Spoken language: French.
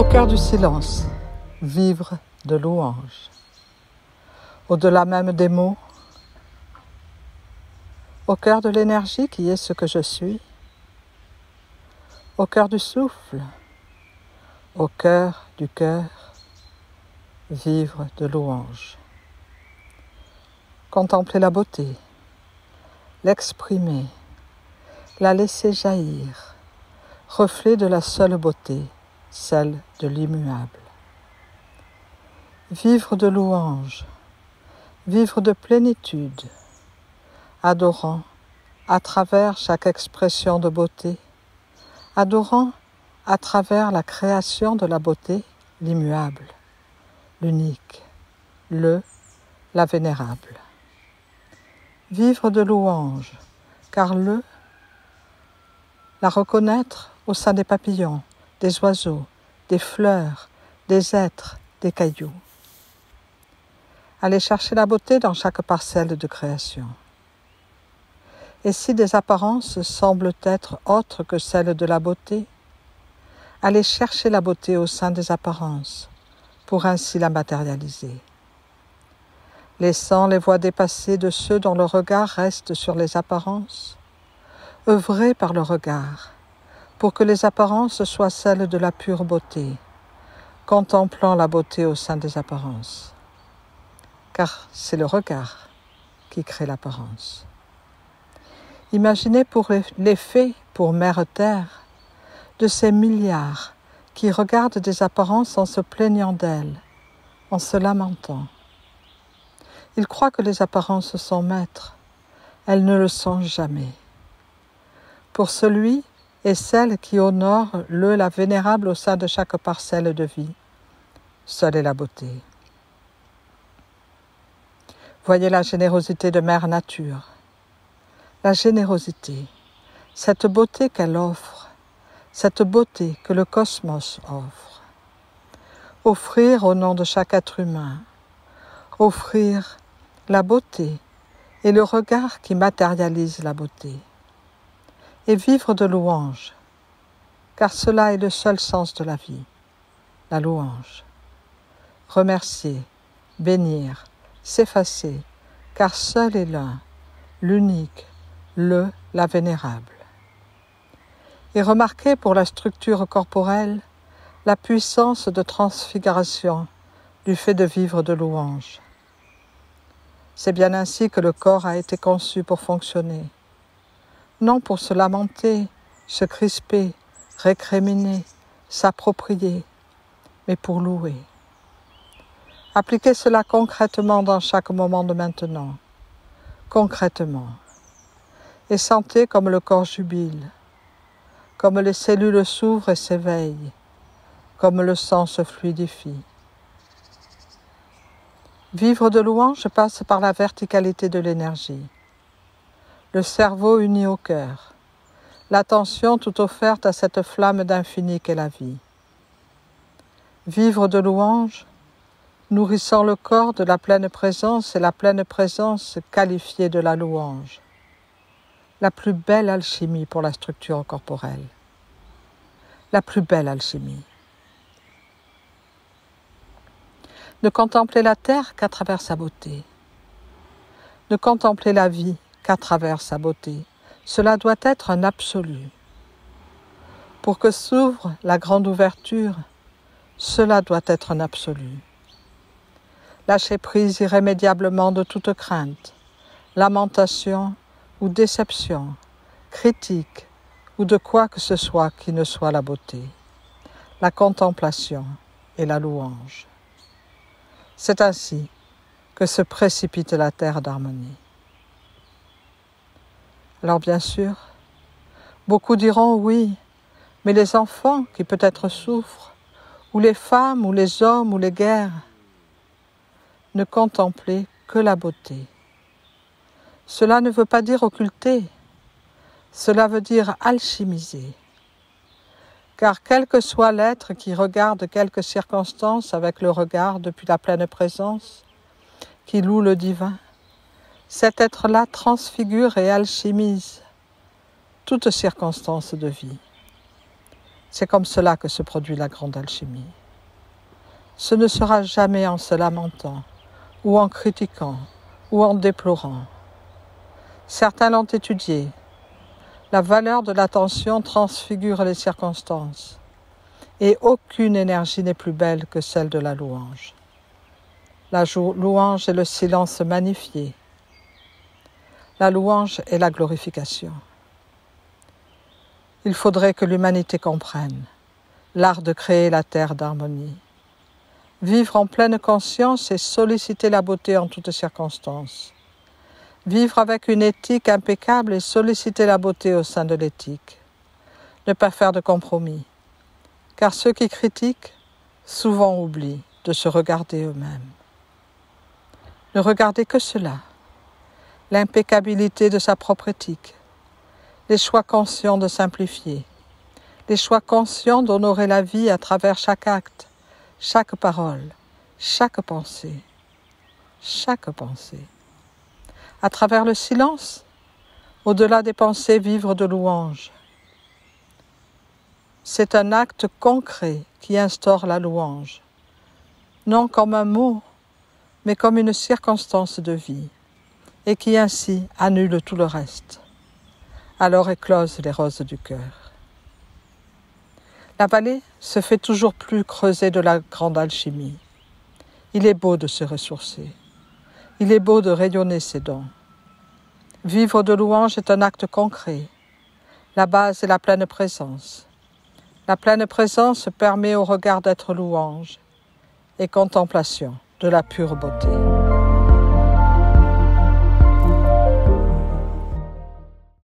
Au cœur du silence, vivre de louange. Au-delà même des mots, au cœur de l'énergie qui est ce que je suis, au cœur du souffle, au cœur du cœur, vivre de louange. Contempler la beauté, l'exprimer, la laisser jaillir, reflet de la seule beauté, celle de l'immuable. Vivre de louange, vivre de plénitude, adorant à travers chaque expression de beauté, adorant à travers la création de la beauté, l'immuable, l'unique, la vénérable. Vivre de louange, car la reconnaître au sein des papillons, des oiseaux, des fleurs, des êtres, des cailloux. Aller chercher la beauté dans chaque parcelle de création. Et si des apparences semblent être autres que celles de la beauté, aller chercher la beauté au sein des apparences, pour ainsi la matérialiser. Laissant les voies dépassées de ceux dont le regard reste sur les apparences, œuvrer par le regard, pour que les apparences soient celles de la pure beauté, contemplant la beauté au sein des apparences. Car c'est le regard qui crée l'apparence. Imaginez pour l'effet, pour Mère Terre, de ces milliards qui regardent des apparences en se plaignant d'elles, en se lamentant. Ils croient que les apparences sont maîtres, elles ne le sont jamais. Pour celui et celle qui honore la vénérable au sein de chaque parcelle de vie, seule est la beauté. Voyez la générosité de Mère Nature. La générosité, cette beauté qu'elle offre, cette beauté que le cosmos offre. Offrir au nom de chaque être humain, offrir la beauté et le regard qui matérialise la beauté. Et vivre de louange, car cela est le seul sens de la vie, la louange. Remercier, bénir, s'effacer, car seul est l'un, l'unique, la vénérable. Et remarquez pour la structure corporelle la puissance de transfiguration du fait de vivre de louange. C'est bien ainsi que le corps a été conçu pour fonctionner. Non pour se lamenter, se crisper, récriminer, s'approprier, mais pour louer. Appliquez cela concrètement dans chaque moment de maintenant, concrètement, et sentez comme le corps jubile, comme les cellules s'ouvrent et s'éveillent, comme le sang se fluidifie. Vivre de louange passe par la verticalité de l'énergie, le cerveau uni au cœur, l'attention tout offerte à cette flamme d'infini qu'est la vie. Vivre de louange, nourrissant le corps de la pleine présence et la pleine présence qualifiée de la louange. La plus belle alchimie pour la structure corporelle. La plus belle alchimie. Ne contempler la terre qu'à travers sa beauté. Ne contempler la vie qu'à travers sa beauté. Cela doit être un absolu. Pour que s'ouvre la grande ouverture, cela doit être un absolu. Lâcher prise irrémédiablement de toute crainte, lamentation ou déception, critique ou de quoi que ce soit qui ne soit la beauté, la contemplation et la louange. C'est ainsi que se précipite la terre d'harmonie. Alors bien sûr, beaucoup diront oui, mais les enfants qui peut-être souffrent, ou les femmes, ou les hommes, ou les guerres, ne contemplez que la beauté. Cela ne veut pas dire occulter, cela veut dire alchimiser. Car quel que soit l'être qui regarde quelques circonstances avec le regard depuis la pleine présence, qui loue le divin, cet être-là transfigure et alchimise toute circonstance de vie. C'est comme cela que se produit la grande alchimie. Ce ne sera jamais en se lamentant, ou en critiquant, ou en déplorant. Certains l'ont étudié. La valeur de l'attention transfigure les circonstances, et aucune énergie n'est plus belle que celle de la louange. La louange est le silence magnifié. La louange est la glorification. Il faudrait que l'humanité comprenne l'art de créer la terre d'harmonie. Vivre en pleine conscience et solliciter la beauté en toutes circonstances. Vivre avec une éthique impeccable et solliciter la beauté au sein de l'éthique. Ne pas faire de compromis, car ceux qui critiquent souvent oublient de se regarder eux-mêmes. Ne regardez que cela, l'impeccabilité de sa propre éthique, les choix conscients de simplifier, les choix conscients d'honorer la vie à travers chaque acte, chaque parole, chaque pensée. À travers le silence, au-delà des pensées, vivre de louange. C'est un acte concret qui instaure la louange, non comme un mot, mais comme une circonstance de vie, et qui ainsi annule tout le reste. Alors éclosent les roses du cœur. La vallée se fait toujours plus creuser de la grande alchimie. Il est beau de se ressourcer. Il est beau de rayonner ses dons. Vivre de louange est un acte concret. La base est la pleine présence. La pleine présence permet au regard d'être louange et contemplation de la pure beauté.